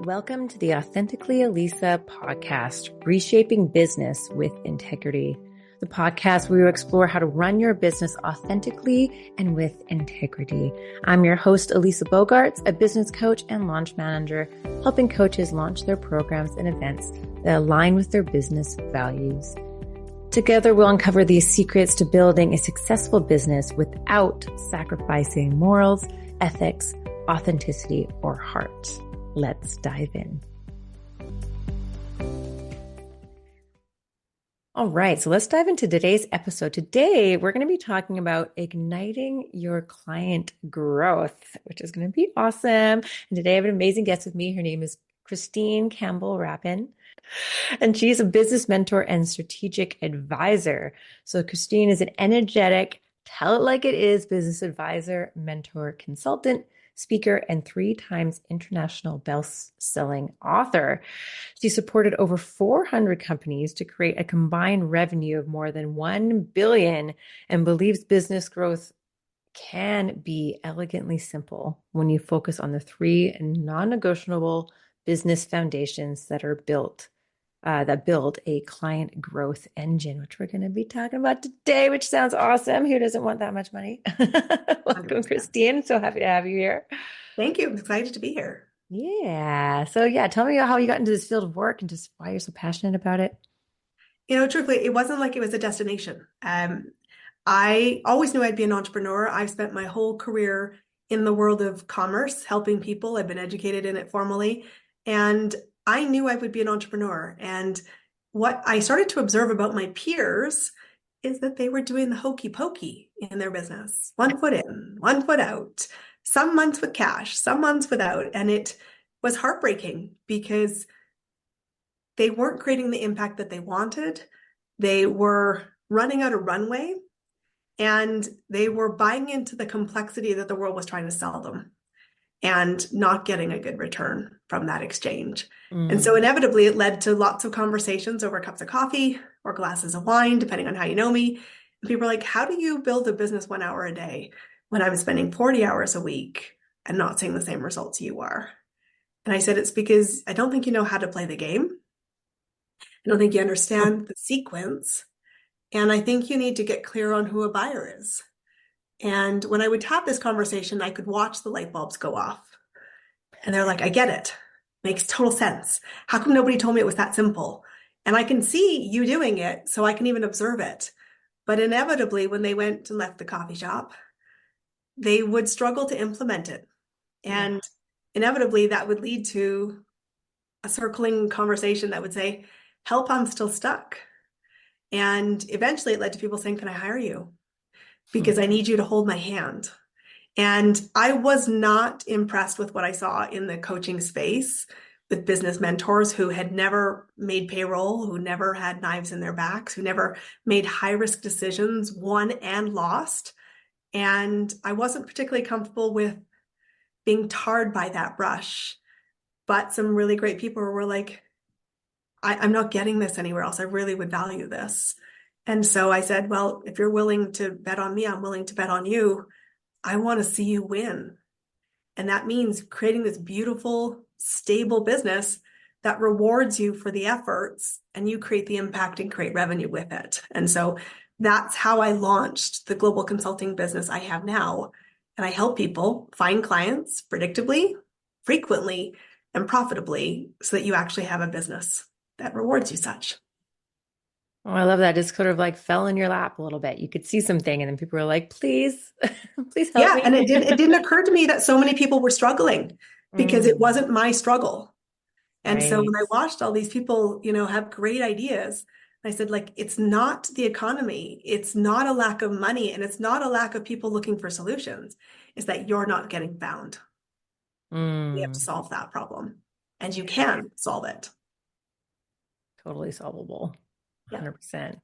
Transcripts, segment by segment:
Welcome to the Authentically Elisa Podcast, Reshaping Business with Integrity, the podcast where we explore how to run your business authentically and with integrity. I'm your host, Elisa Bogarts, a business coach and launch manager, helping coaches launch their programs and events that align with their business values. Together, we'll uncover the secrets to building a successful business without sacrificing morals, ethics, authenticity, or heart. Let's dive in. All right, so let's dive into today's episode. Today, we're going to be talking about igniting your client growth, which is going to be awesome. And today I have an amazing guest with me. Her name is Christine Campbell Rapin, and she's a business mentor and strategic advisor. So Christine is an energetic, tell it like it is business advisor, mentor, consultant, speaker, and 3 times international best-selling author. She supported over 400 companies to create a combined revenue of more than $1 billion and believes business growth can be elegantly simple when you focus on the 3 non-negotiable business foundations that are built that build a client growth engine, which we're going to be talking about today, which sounds awesome. Who doesn't want that much money? Welcome, Christine. So happy to have you here. Thank you. I'm excited to be here. Yeah. So tell me how you got into this field of work and just why you're so passionate about it. Truthfully, it wasn't like it was a destination. I always knew I'd be an entrepreneur. I've spent my whole career in the world of commerce, helping people. I've been educated in it formally, and I knew I would be an entrepreneur. And what I started to observe about my peers is that they were doing the hokey pokey in their business. 1 foot in, 1 foot out, some months with cash, some months without. And it was heartbreaking because they weren't creating the impact that they wanted. They were running out of runway, and they were buying into the complexity that the world was trying to sell them and not getting a good return from that exchange. And so inevitably it led to lots of conversations over cups of coffee or glasses of wine, depending on how you know me. And people are like, how do you build a business 1 hour a day when I'm spending 40 hours a week and not seeing the same results you are? And I said, it's because I don't think you know how to play the game. I don't think you understand the sequence. And I think you need to get clear on who a buyer is. And when I would have this conversation, I could watch the light bulbs go off. And they're like, I get it. Makes total sense. How come nobody told me it was that simple? And I can see you doing it, so I can even observe it. But inevitably, when they went and left the coffee shop, they would struggle to implement it. And inevitably, that would lead to a circling conversation that would say, help, I'm still stuck. And eventually it led to people saying, can I hire you? Because I need you to hold my hand. And I was not impressed with what I saw in the coaching space with business mentors who had never made payroll, who never had knives in their backs, who never made high-risk decisions, won and lost. And I wasn't particularly comfortable with being tarred by that brush. But some really great people were like, I'm not getting this anywhere else. I really would value this. And so I said, well, if you're willing to bet on me, I'm willing to bet on you. I want to see you win. And that means creating this beautiful, stable business that rewards you for the efforts, and you create the impact and create revenue with it. And so that's how I launched the global consulting business I have now. And I help people find clients predictably, frequently, and profitably so that you actually have a business that rewards you such. Oh, I love that. It just sort of like fell in your lap a little bit. You could see something and then people were like, please, please help me. And it didn't occur to me that so many people were struggling because it wasn't my struggle. And so when I watched all these people, have great ideas, I said, it's not the economy. It's not a lack of money, and it's not a lack of people looking for solutions. It's that you're not getting found. We have to solve that problem, and you can solve it. Totally solvable. 100%.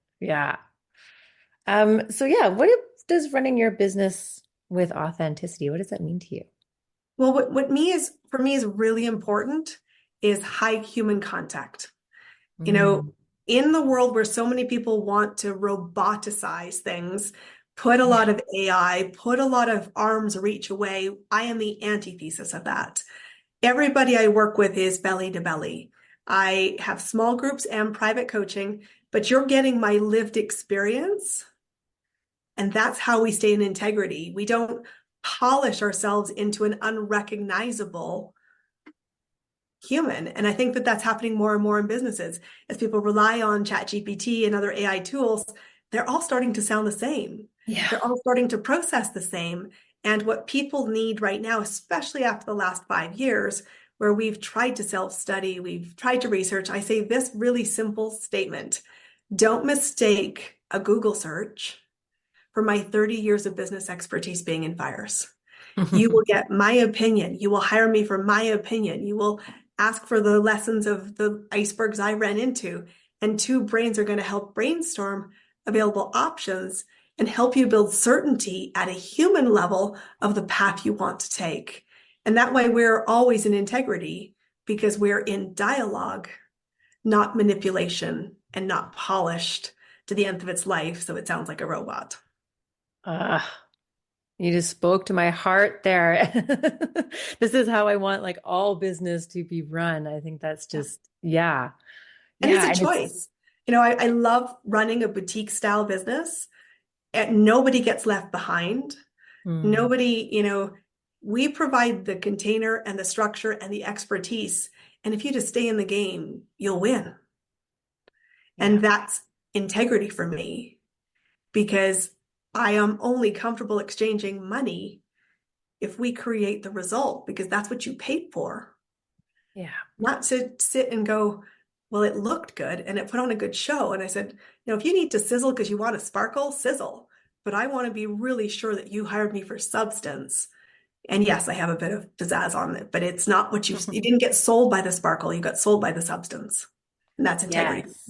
What does running your business with authenticity, what does that mean to you? Well, what for me is really important is high human contact. In the world where so many people want to roboticize things, put a lot of AI, put a lot of arm's reach away, I am the antithesis of that. Everybody I work with is belly to belly. I have small groups and private coaching, but you're getting my lived experience. And that's how we stay in integrity. We don't polish ourselves into an unrecognizable human. And I think that that's happening more and more in businesses as people rely on ChatGPT and other AI tools. They're all starting to sound the same. Yeah. They're all starting to process the same. And what people need right now, especially after the last 5 years, where we've tried to self-study, we've tried to research, I say this really simple statement: don't mistake a Google search for my 30 years of business expertise being in fires. You will get my opinion. You will hire me for my opinion. You will ask for the lessons of the icebergs I ran into. And two brains are going to help brainstorm available options and help you build certainty at a human level of the path you want to take. And that way we're always in integrity because we're in dialogue, not manipulation and not polished to the nth of its life. So it sounds like a robot. Uh, you just spoke to my heart there. This is how I want like all business to be run. I think that's just, yeah. And it's Yeah. a And it's, choice. I love running a boutique style business, and nobody gets left behind. mm, Nobody, we provide the container and the structure and the expertise. And if you just stay in the game, you'll win. yeah. And that's integrity for me, because I am only comfortable exchanging money if we create the result, because that's what you paid for. Yeah. Not to sit and go, well, it looked good and it put on a good show. And I said, if you need to sizzle because you want to sparkle, sizzle. But I want to be really sure that you hired me for substance. And yes, I have a bit of pizzazz on it, but it's not what you didn't get sold by the sparkle. You got sold by the substance. And that's integrity. Yes.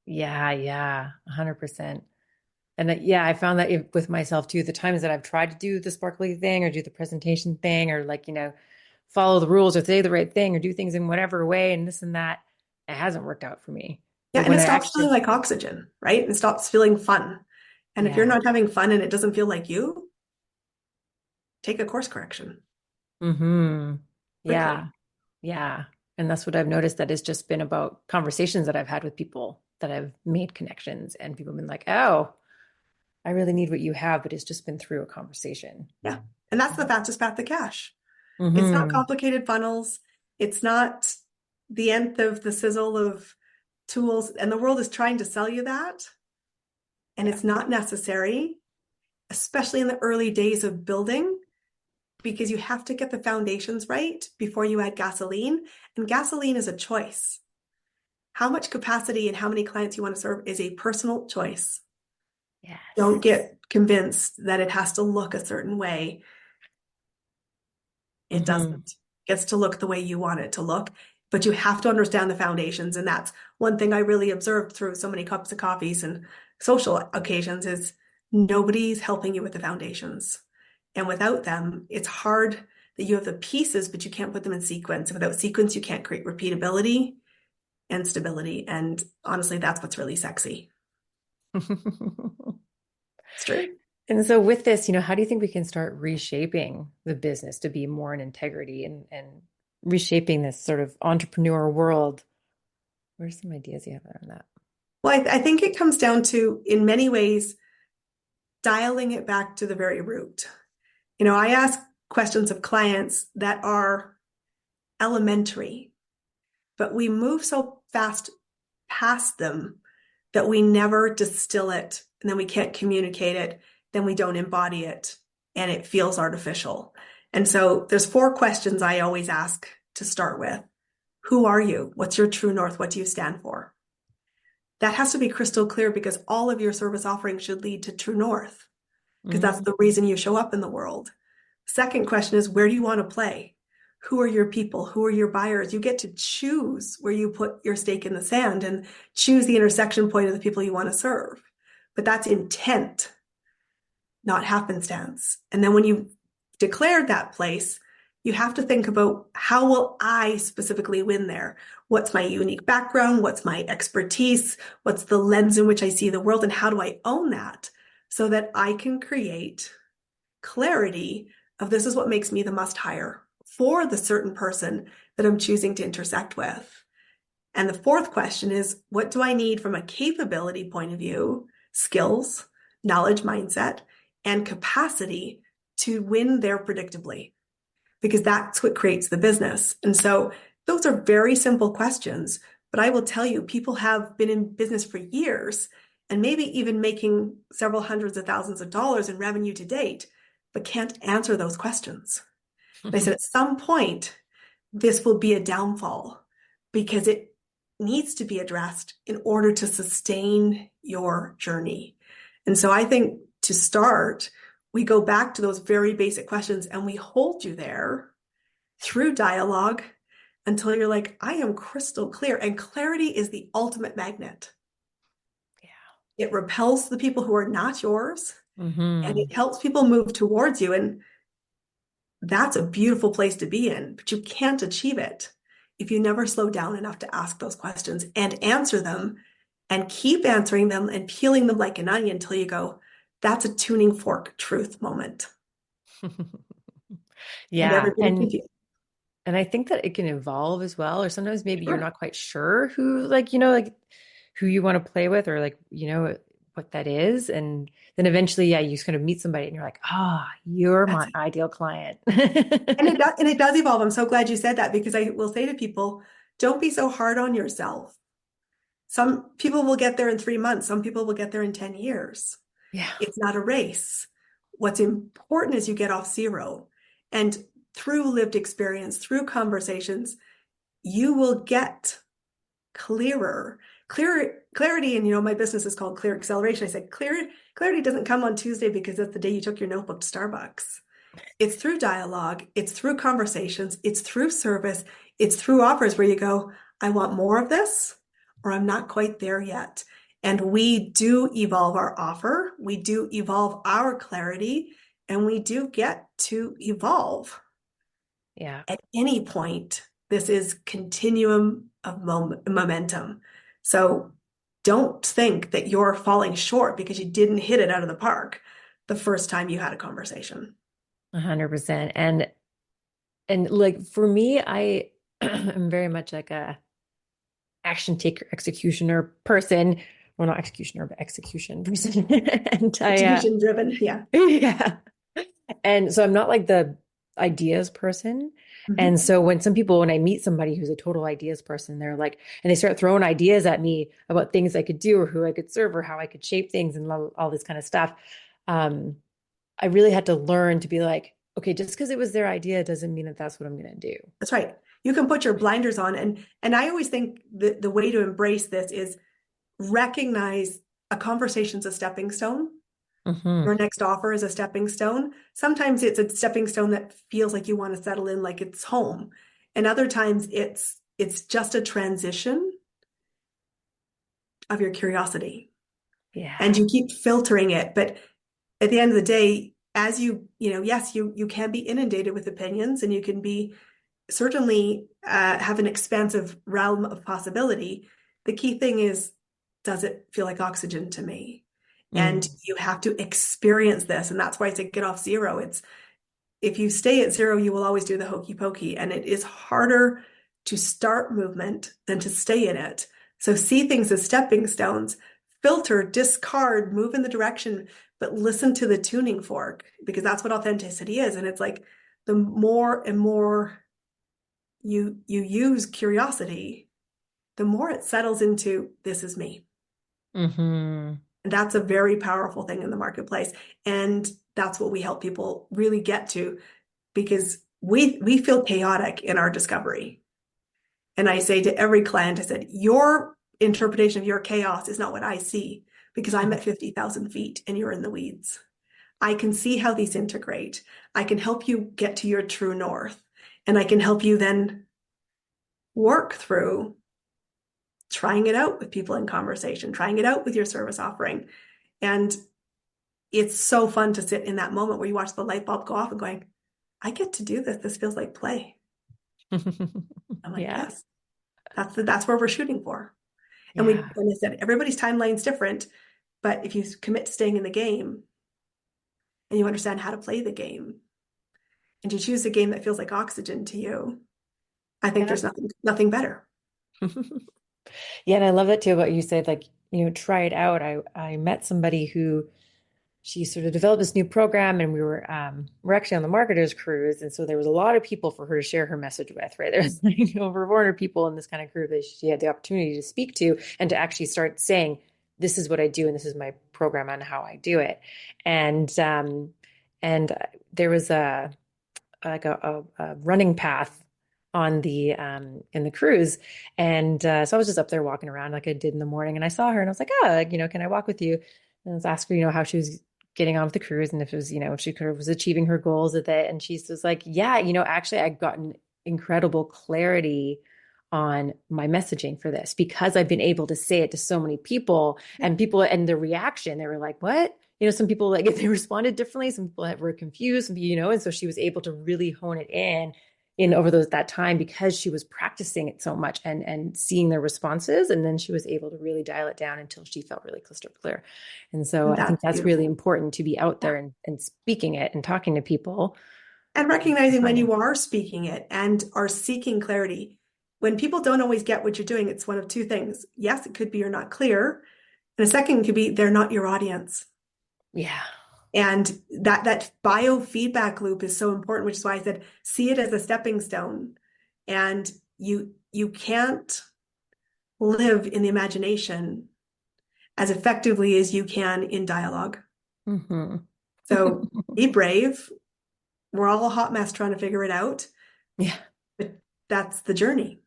Yeah. Yeah. 100%. And that, yeah, I found that with myself too, the times that I've tried to do the sparkly thing or do the presentation thing or like, follow the rules or say the right thing or do things in whatever way and this and that, it hasn't worked out for me. Yeah. But And when it I stops feeling actually, like oxygen, right? And it stops feeling fun. And if you're yeah. not having fun and it doesn't feel like you, take a course correction Mm-hmm. quickly. Yeah. Yeah. And that's what I've noticed that it's just been about conversations that I've had with people that I've made connections and people have been like, oh, I really need what you have, but it's just been through a conversation. Yeah. And that's the fastest path to cash. It's not Mm-hmm. complicated funnels. It's not the nth of the sizzle of tools. And the world is trying to sell you that. And Yeah. it's not necessary, especially in the early days of building, because you have to get the foundations right before you add gasoline. And gasoline is a choice. How much capacity and how many clients you want to serve is a personal choice. Don't Yes. get convinced that it has to look a certain way. It doesn't. Mm-hmm. It gets to look the way you want it to look, but you have to understand the foundations. And that's one thing I really observed through so many cups of coffees and social occasions is nobody's helping you with the foundations. And without them, it's hard that you have the pieces, but you can't put them in sequence. And without sequence, you can't create repeatability and stability. And honestly, that's what's really sexy. It's true. And so with this, how do you think we can start reshaping the business to be more in integrity and reshaping this sort of entrepreneur world? What are some ideas you have on that? Well, I think it comes down to, in many ways, dialing it back to the very root. I ask questions of clients that are elementary, but we move so fast past them that we never distill it, and then we can't communicate it, then we don't embody it, and it feels artificial. And so there's 4 questions I always ask to start with. Who are you? What's your true north? What do you stand for? That has to be crystal clear, because all of your service offerings should lead to true north, because that's Mm, the reason you show up in the world. Second question is, where do you want to play? Who are your people? Who are your buyers? You get to choose where you put your stake in the sand and choose the intersection point of the people you want to serve. But that's intent, not happenstance. And then when you've declared that place, you have to think about, how will I specifically win there? What's my unique background? What's my expertise? What's the lens in which I see the world? And how do I own that so that I can create clarity of, this is what makes me the must hire for the certain person that I'm choosing to intersect with? And the fourth question is, what do I need from a capability point of view, skills, knowledge, mindset, and capacity to win there predictably? Because that's what creates the business. And so those are very simple questions, but I will tell you, people have been in business for years and maybe even making several hundreds of thousands of dollars in revenue to date, but can't answer those questions. And I said, at some point, this will be a downfall because it needs to be addressed in order to sustain your journey. And so I think to start, we go back to those very basic questions and we hold you there through dialogue until you're like, I am crystal clear. And clarity is the ultimate magnet. Yeah. It repels the people who are not yours, and Mm-hmm. it helps people move towards you. And that's a beautiful place to be in, but you can't achieve it if you never slow down enough to ask those questions and answer them and keep answering them and peeling them like an onion until you go, that's a tuning fork truth moment. And Yeah. everybody can feel. And I think that it can evolve as well, or sometimes maybe you're Sure. not quite sure who, like, like who you want to play with, or like, what that is. And then eventually, yeah, you just kind of meet somebody and you're like, you're That's my it. ideal client. And it does evolve. I'm so glad you said that because I will say to people, don't be so hard on yourself. Some people will get there in 3 months. Some people will get there in 10 years. Yeah. It's not a race. What's important is you get off zero. And through lived experience, through conversations, you will get clearer. Clarity, and my business is called Clear Acceleration. I said clarity doesn't come on Tuesday because that's the day you took your notebook to Starbucks. It's through dialogue, it's through conversations, it's through service, it's through offers where you go, I want more of this, or I'm not quite there yet. And we do evolve our offer, we do evolve our clarity, and we do get to evolve Yeah. at any point. This is continuum of momentum. So don't think that you're falling short because you didn't hit it out of the park the first time you had a conversation. 100%. And like for me, I am very much like a action taker, executioner person. Well, not executioner, but execution person. And Execution driven. Yeah. yeah. And so I'm not like the ideas person. And Mhm. so when I meet somebody who's a total ideas person, they're like, and they start throwing ideas at me about things I could do or who I could serve or how I could shape things and all this kind of stuff. Um, I really had to learn to be like, okay, just because it was their idea doesn't mean that that's what I'm going to do. That's right. You can put your blinders on. And I always think the way to embrace this is recognize a conversation's a stepping stone. Hmm. Your next offer is a stepping stone. Sometimes it's a stepping stone that feels like you want to settle in like it's home. And other times it's just a transition of your curiosity. Yeah. And you keep filtering it. But at the end of the day, as yes, you can be inundated with opinions and you can be certainly have an expansive realm of possibility. The key thing is, does it feel like oxygen to me? And Mm. you have to experience this. And that's why I say get off zero. It's if you stay at zero, you will always do the hokey pokey. And it is harder to start movement than to stay in it. So see things as stepping stones, filter, discard, move in the direction, but listen to the tuning fork because that's what authenticity is. And it's like the more and more you use curiosity, the more it settles into this is me. Hmm. And that's a very powerful thing in the marketplace. And that's what we help people really get to because we feel chaotic in our discovery. And I say to every client, I said, your interpretation of your chaos is not what I see because I'm at 50,000 feet and you're in the weeds. I can see how these integrate. I can help you get to your true north. And I can help you then work through trying it out with people in conversation, trying it out with your service offering. And it's so fun to sit in that moment where you watch the light bulb go off and going, I get to do this. This feels like play. I'm like, Yeah. yes, that's where we're shooting for. And Yeah. when I said, everybody's timeline's different, but if you commit to staying in the game and you understand how to play the game, and you choose a game that feels like oxygen to you, I think Yeah. there's nothing better. Yeah, and I love that too, what you said, like, try it out. I met somebody who she sort of developed this new program, and we're actually on the marketers cruise, and so there was a lot of people for her to share her message with, right? There was like over 400 people in this kind of group that she had the opportunity to speak to and to actually start saying, this is what I do and this is my program on how I do it. And there was a running path on the in the cruise, and so I was just up there walking around like I did in the morning, and I saw her and I was like, oh, can I walk with you? And I was asking her, how she was getting on with the cruise, and if it was, if she could was achieving her goals with it. And she was like, yeah, actually I've gotten incredible clarity on my messaging for this because I've been able to say it to so many people, and people and the reaction, they were like, what? Some people, like, they responded differently. Some people were confused, and so she was able to really hone it in over that time because she was practicing it so much and seeing their responses. And then she was able to really dial it down until she felt really crystal clear. And so And I think that's that's really beautiful. important, to be out Yeah. there and speaking it and talking to people. And recognizing when you Clients. are speaking it and are seeking clarity. When people don't always get what you're doing, it's one of two things. Yes, it could be you're not clear. And a second could be they're not your audience. Yeah. And that biofeedback loop is so important, which is why I said see it as a stepping stone. And you can't live in the imagination as effectively as you can in dialogue. Mm-hmm. So be brave. We're all a hot mess trying to figure it out, Yeah, but that's the journey.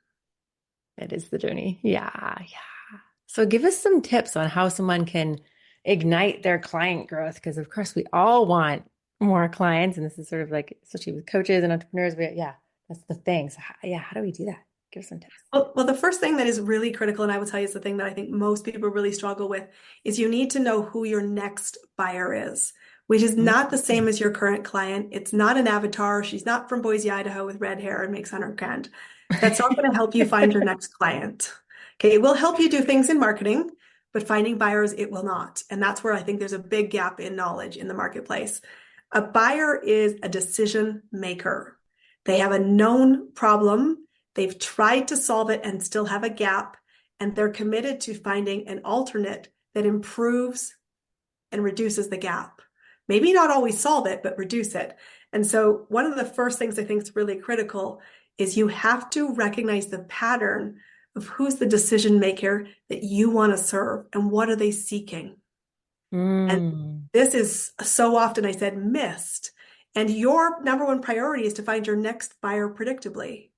it is the journey. Yeah. Yeah. So give us some tips on how someone can ignite their client growth. Because of course we all want more clients. And this is sort of like, especially with coaches and entrepreneurs, but yeah, that's the thing. So how do we do that? Give us some tips. Well, the first thing that is really critical, and I will tell you is the thing that I think most people really struggle with, is you need to know who your next buyer is, which is not the same as your current client. It's not an avatar. She's not from Boise, Idaho with red hair and makes 100 grand. That's not going to help you find your next client. Okay, it will help you do things in marketing, but finding buyers, it will not. And that's where I think there's a big gap in knowledge in the marketplace. A buyer is a decision maker. They have a known problem. They've tried to solve it and still have a gap, and they're committed to finding an alternate that improves and reduces the gap. Maybe not always solve it, but reduce it. And so one of the first things I think is really critical is you have to recognize the pattern of who's the decision maker that you want to serve and what are they seeking. And Mm. this is so often, I said, missed. And your number one priority is to find your next buyer predictably.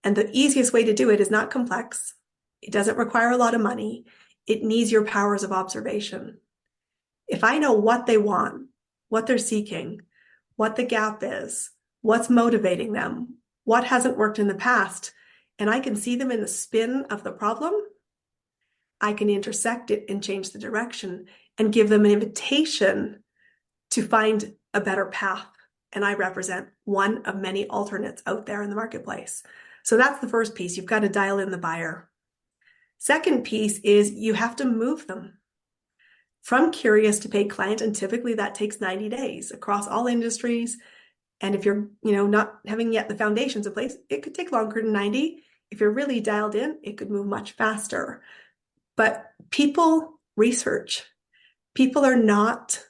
And the easiest way to do it is not complex. It doesn't require a lot of money. It needs your powers of observation. If I know what they want, what they're seeking, what the gap is, what's motivating them, what hasn't worked in the past, and I can see them in the spin of the problem, I can intersect it and change the direction and give them an invitation to find a better path. And I represent one of many alternates out there in the marketplace. So that's the first piece. You've got to dial in the buyer. Second piece is you have to move them from curious to paid client. And typically that takes 90 days across all industries. And if you're, not having yet the foundations in place, it could take longer than 90. If you're really dialed in, it could move much faster. But people research. People are not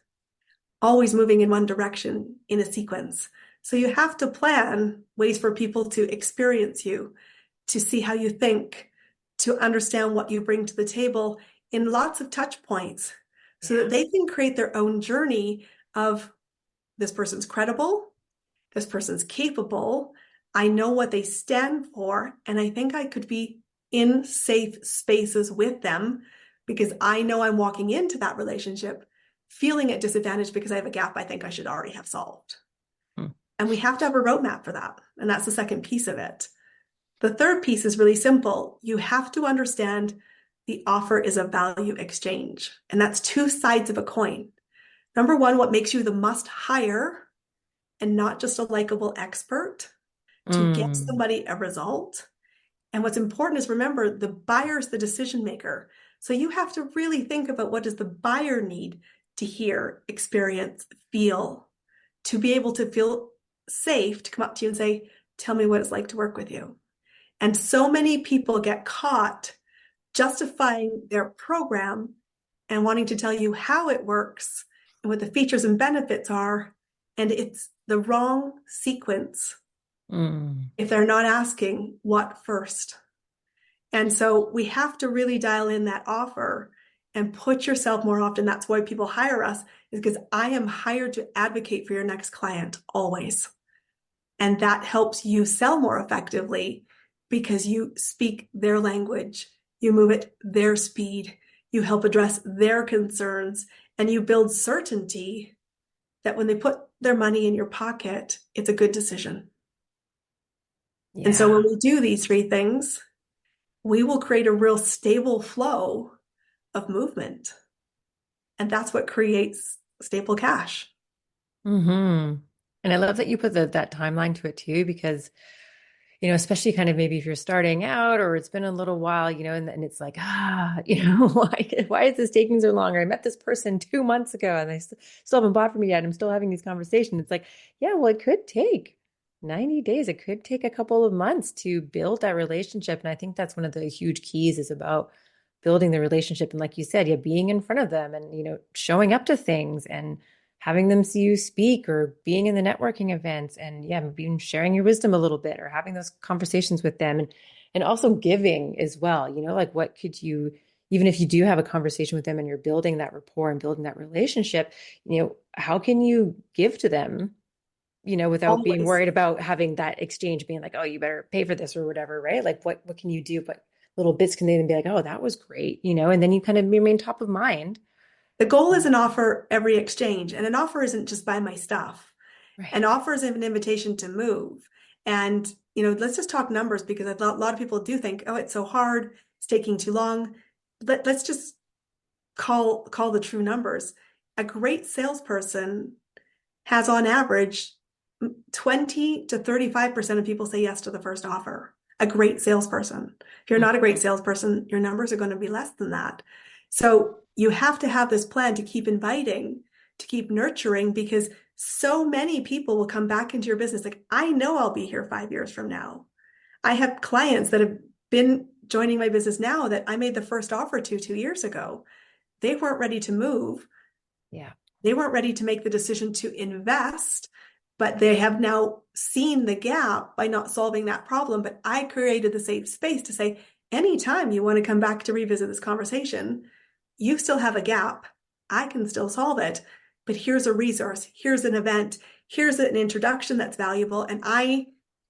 always moving in one direction in a sequence. So you have to plan ways for people to experience you, to see how you think, to understand what you bring to the table in lots of touch points so Yeah. that they can create their own journey of this person's credible, this person's capable, I know what they stand for, and I think I could be in safe spaces with them because I know I'm walking into that relationship feeling at disadvantage because I have a gap I think I should already have solved. Hmm. And we have to have a roadmap for that. And that's the second piece of it. The third piece is really simple. You have to understand the offer is a value exchange. And that's two sides of a coin. Number one, what makes you the must hire and not just a likable expert to get Mm. somebody a result. And what's important is remember the buyer's the decision maker. So you have to really think about what does the buyer need to hear, experience, feel, to be able to feel safe to come up to you and say, tell me what it's like to work with you. And so many people get caught justifying their program and wanting to tell you how it works and what the features and benefits are. And it's the wrong sequence if they're not asking what first. And so we have to really dial in that offer and put yourself more often. That's why people hire us, is because I am hired to advocate for your next client always. And that helps you sell more effectively because you speak their language, you move at their speed, you help address their concerns, and you build certainty that when they put their money in your pocket, it's a good decision. Yeah. And so when we do these three things, we will create a real stable flow of movement. And that's what creates stable cash. And I love that you put that timeline to it too, because, especially kind of maybe if you're starting out or it's been a little while, and it's like, why is this taking so long? Or I met this person 2 months ago and they still haven't bought from me yet. I'm still having these conversations. It's like, yeah, well, it could take 90 days. It could take a couple of months to build that relationship. And I think that's one of the huge keys is about building the relationship. And like you said, yeah, being in front of them and, showing up to things and having them see you speak or being in the networking events and yeah, being sharing your wisdom a little bit or having those conversations with them and also giving as well, like what could you, even if you do have a conversation with them and you're building that rapport and building that relationship, how can you give to them, without being Always. worried about having that exchange being like, oh, you better pay for this or whatever, right? Like what can you do? What little bits can they then be like, oh, that was great, and then you kind of remain top of mind. The goal is an offer every exchange, and an offer isn't just buy my stuff. Right. An offer is an invitation to move. And, let's just talk numbers because a lot of people do think, oh, it's so hard, it's taking too long. Let's just call the true numbers. A great salesperson has on average 20 to 35% of people say yes to the first offer. A great salesperson. If you're not a great salesperson, your numbers are going to be less than that. So you have to have this plan to keep inviting, to keep nurturing, because so many people will come back into your business. Like, I know I'll be here 5 years from now. I have clients that have been joining my business now that I made the first offer to 2 years ago. They weren't ready to move. Yeah. They weren't ready to make the decision to invest, but they have now seen the gap by not solving that problem. But I created the safe space to say, anytime you want to come back to revisit this conversation, you still have a gap. I can still solve it, but here's a resource. Here's an event. Here's an introduction that's valuable. And I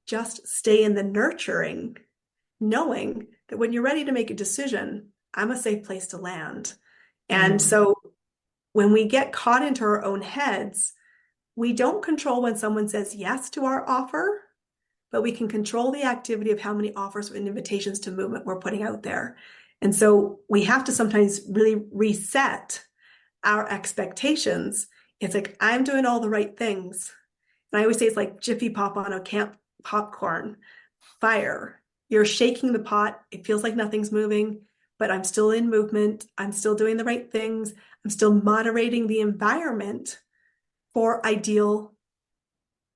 just stay in the nurturing, knowing that when you're ready to make a decision, I'm a safe place to land. And so when we get caught into our own heads, we don't control when someone says yes to our offer, but we can control the activity of how many offers and invitations to movement we're putting out there. And so we have to sometimes really reset our expectations. It's like, I'm doing all the right things. And I always say it's like Jiffy Pop on a camp popcorn fire. You're shaking the pot. It feels like nothing's moving, but I'm still in movement. I'm still doing the right things. I'm still moderating the environment for ideal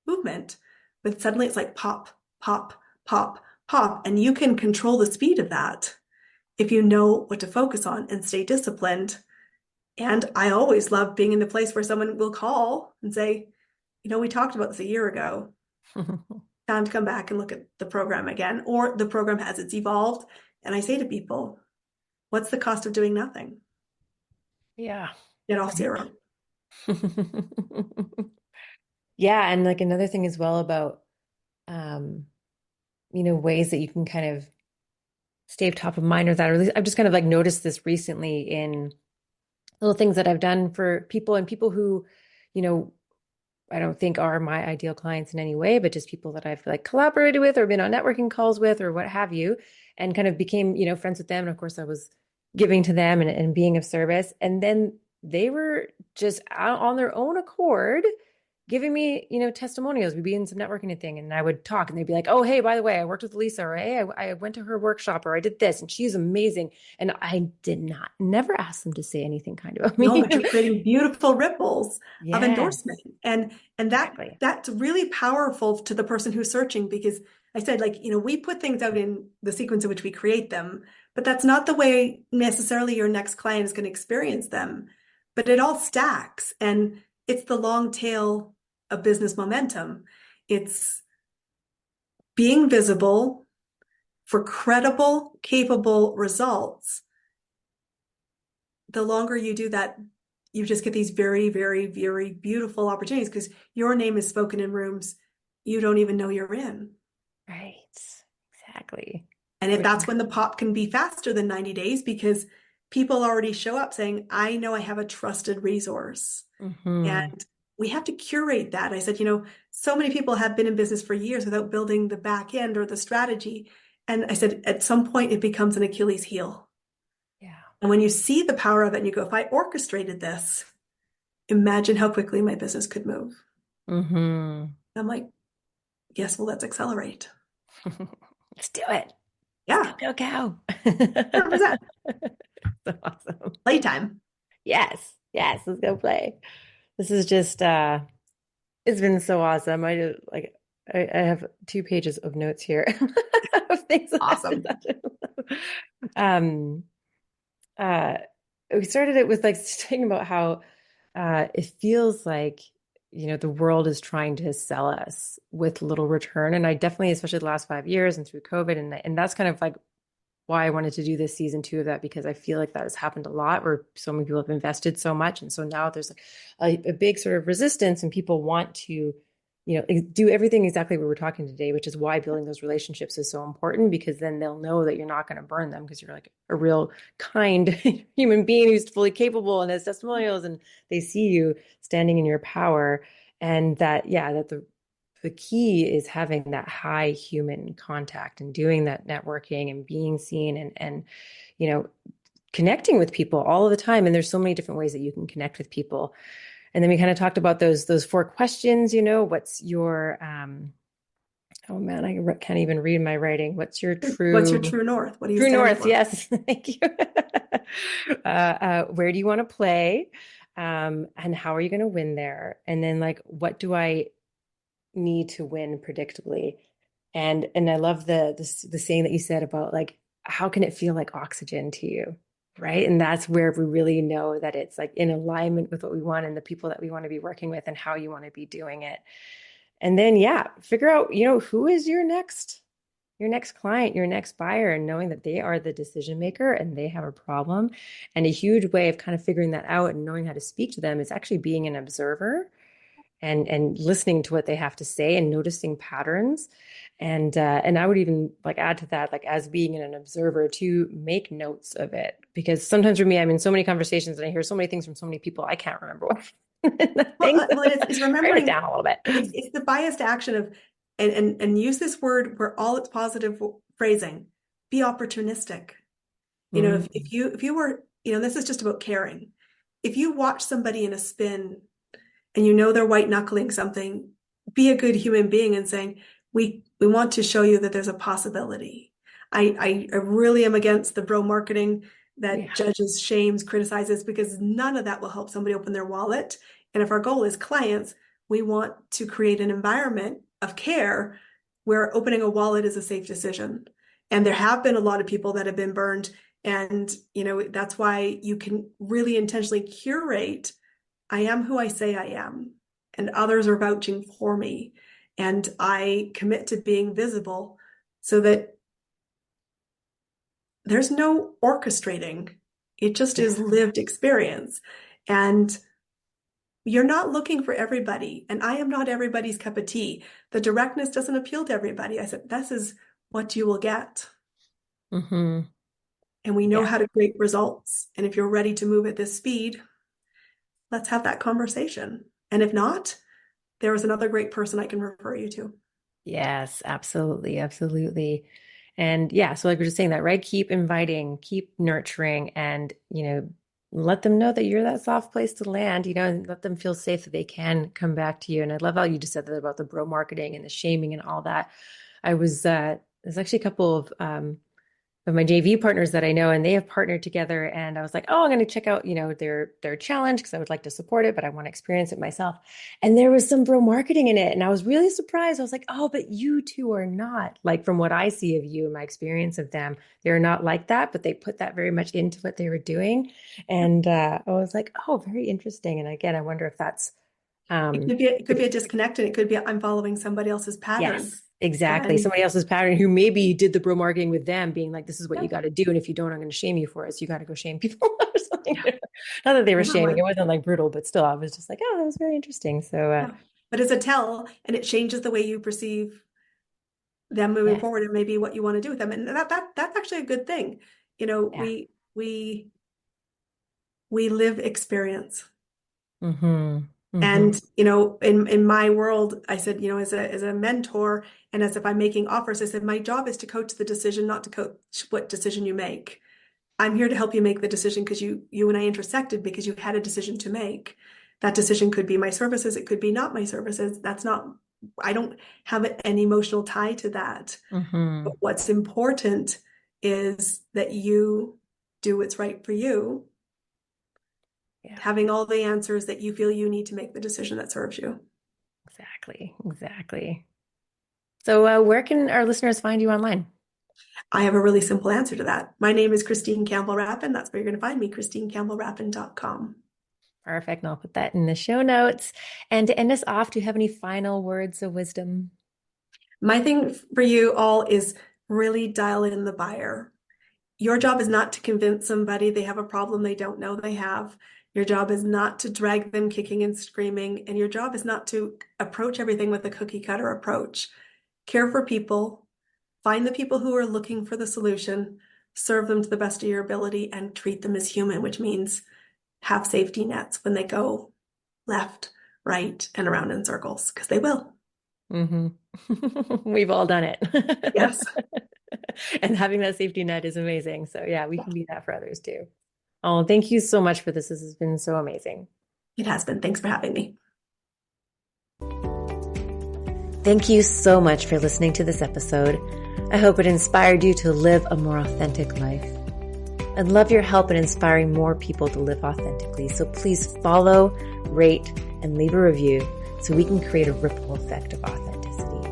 movement. But suddenly it's like pop, pop, pop, pop. And you can control the speed of that if you know what to focus on and stay disciplined. And I always love being in a place where someone will call and say, we talked about this a year ago. Time to come back and look at the program again, or the program has it's evolved. And I say to people, what's the cost of doing nothing? Yeah. Get off zero. Yeah. And like another thing as well about, ways that you can kind of stay top of mind or that, or at least I've just kind of like noticed this recently in little things that I've done for people and people who, I don't think are my ideal clients in any way, but just people that I've like collaborated with or been on networking calls with or what have you, and kind of became, friends with them. And of course I was giving to them and being of service. And then they were just out on their own accord giving me, testimonials. We'd be in some networking thing and I would talk and they'd be like, oh, hey, by the way, I worked with Lisa, or hey, I went to her workshop, or I did this and she's amazing. And I never ask them to say anything kind about No, me. but you're creating beautiful ripples of endorsement. Yes, And exactly. that's really powerful to the person who's searching, because I said, like, we put things out in the sequence in which we create them, but that's not the way necessarily your next client is going to experience them. But it all stacks, and it's the long tail of business momentum. It's being visible for credible, capable results. The longer you do that, you just get these very, very, very beautiful opportunities, because your name is spoken in rooms you don't even know you're in. Right. Exactly. And if Which, that's when the pop can be faster than 90 days, because people already show up saying, I know I have a trusted resource. mhm. And we have to curate that. I said, so many people have been in business for years without building the back end or the strategy. And I said, at some point, it becomes an Achilles heel. Yeah. And when you see the power of it and you go, if I orchestrated this, imagine how quickly my business could move. Hmm. I'm like, yes, well, let's accelerate. Let's do it. Yeah, Go, go, go. 100%. So awesome. Playtime. Yes. Yes. Let's go play. This is just, it's been so awesome. I have 2 pages of notes here of things that I've been Awesome. touching. Um, uh, we started it with like talking about how it feels like, the world is trying to sell us with little return. And I definitely, especially the last 5 years and through COVID, and that's kind of like why I wanted to do this season 2 of that, because I feel like that has happened a lot where so many people have invested so much. And so now there's like a big sort of resistance and people want to, do everything exactly what we're talking today, which is why building those relationships is so important, because then they'll know that you're not going to burn them because you're like a real kind human being who's fully capable and has testimonials, and they see you standing in your power. And that, yeah, that the key is having that high human contact and doing that networking and being seen and you know connecting with people all of the time. And there's so many different ways that you can connect with people. And then we kind of talked about those 4 questions. What's your oh man, I can't even read my writing. What's your What's your true true north? What do you true stand north? for? Yes. Thank you. Where do you want to play, and how are you going to win there? And then, like, what do I need to win predictably? And I love the saying that you said about, like, how can it feel like oxygen to you, right? And that's where we really know that it's like in alignment with what we want and the people that we want to be working with and how you want to be doing it. And then, yeah, figure out, who is your next client, your next buyer, and knowing that they are the decision maker and they have a problem. And a huge way of kind of figuring that out and knowing how to speak to them is actually being an observer and listening to what they have to say and noticing patterns. And I would even like add to that, like, as being an observer, to make notes of it, because sometimes for me, I'm in so many conversations and I hear so many things from so many people I can't remember what Well, things. it's Write it remembering, down a little bit. it's the biased action of, and use this word where all its positive phrasing, be opportunistic. Mm, If you were, this is just about caring. If you watch somebody in a spin and you know they're white knuckling something, be a good human being and saying, we want to show you that there's a possibility. I really am against the bro marketing that yeah. judges, shames, criticizes, because none of that will help somebody open their wallet. And if our goal is clients, we want to create an environment of care where opening a wallet is a safe decision. And there have been a lot of people that have been burned. And, that's why you can really intentionally curate. I am who I say I am, and others are vouching for me. And I commit to being visible so that there's no orchestrating. It just Yeah. is lived experience. And you're not looking for everybody. And I am not everybody's cup of tea. The directness doesn't appeal to everybody. I said, this is what you will get. Hmm. And we know Yeah. how to create results. And if you're ready to move at this speed, let's have that conversation. And if not, there is another great person I can refer you to. Yes, absolutely. Absolutely. And yeah, so like we're just saying that, right? Keep inviting, keep nurturing, and, let them know that you're that soft place to land, and let them feel safe that they can come back to you. And I love how you just said that about the bro marketing and the shaming and all that. There's actually a couple of my JV partners that I know, and they have partnered together. And I was like, oh, I'm going to check out, their challenge because I would like to support it, but I want to experience it myself. And there was some bro marketing in it. And I was really surprised. I was like, oh, but you two are not, like, from what I see of you and my experience of them, they're not like that, but they put that very much into what they were doing. And I was like, oh, very interesting. And again, I wonder if that's, It could be a disconnect, and it could be I'm following somebody else's pattern. yes, exactly. And Somebody else's pattern who maybe did the bro marketing with them, being like, this is what you got to do. And if you don't, I'm going to shame you for it. So you got to go shame people or something. yeah, Not that they were shaming. definitely. It wasn't like brutal, but still, I was just like, oh, that was very interesting. So, Yeah. But it's a tell, and it changes the way you perceive them moving yes. forward and maybe what you want to do with them. And that's actually a good thing. You know, Yeah. we live experience. Mm-hmm. Mm-hmm. And, in my world, I said, as a mentor and as if I'm making offers, I said, my job is to coach the decision, not to coach what decision you make. I'm here to help you make the decision because you and I intersected because you had a decision to make. That decision could be my services. It could be not my services. I don't have an emotional tie to that. Mm-hmm. But what's important is that you do what's right for you, Yeah, having all the answers that you feel you need to make the decision that serves you. exactly. Exactly. So, where can our listeners find you online? I have a really simple answer to that. My name is Christine Campbell Rapin. That's where you're going to find me, ChristineCampbellRapin.com. Perfect. And I'll put that in the show notes. And to end us off, do you have any final words of wisdom? My thing for you all is really dial in the buyer. Your job is not to convince somebody they have a problem they don't know they have. Your job is not to drag them kicking and screaming. And your job is not to approach everything with a cookie cutter approach. Care for people, find the people who are looking for the solution, serve them to the best of your ability, and treat them as human, which means have safety nets when they go left, right, and around in circles, because they will. Mm-hmm. We've all done it. Yes, And having that safety net is amazing. So yeah, we can be that for others too. Oh, thank you so much for this. This has been so amazing. it has been. Thanks for having me. Thank you so much for listening to this episode. I hope it inspired you to live a more authentic life. I'd love your help in inspiring more people to live authentically. So please follow, rate, and leave a review so we can create a ripple effect of authenticity.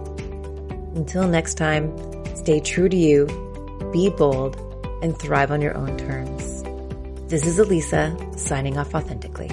Until next time, stay true to you, be bold, and thrive on your own terms. This is Elisa, signing off authentically.